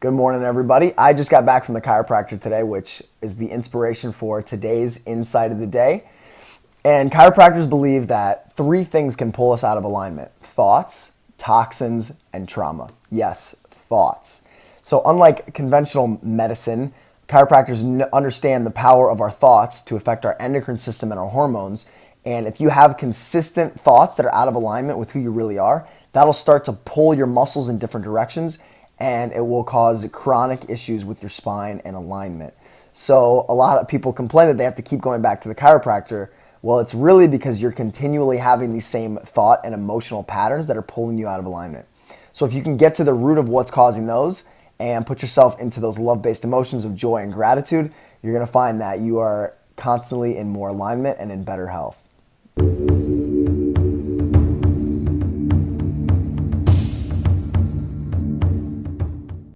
Good morning, everybody. I just got back from the chiropractor today, which is the inspiration for today's insight of the day. And chiropractors believe that three things can pull us out of alignment: thoughts, toxins, and trauma. Yes, thoughts. So unlike conventional medicine, chiropractors understand the power of our thoughts to affect our endocrine system and our hormones. And if you have consistent thoughts that are out of alignment with who you really are, that'll start to pull your muscles in different directions, and it will cause chronic issues with your spine and alignment. So a lot of people complain that they have to keep going back to the chiropractor. Well, it's really because you're continually having these same thought and emotional patterns that are pulling you out of alignment. So if you can get to the root of what's causing those and put yourself into those love-based emotions of joy and gratitude, you're going to find that you are constantly in more alignment and in better health.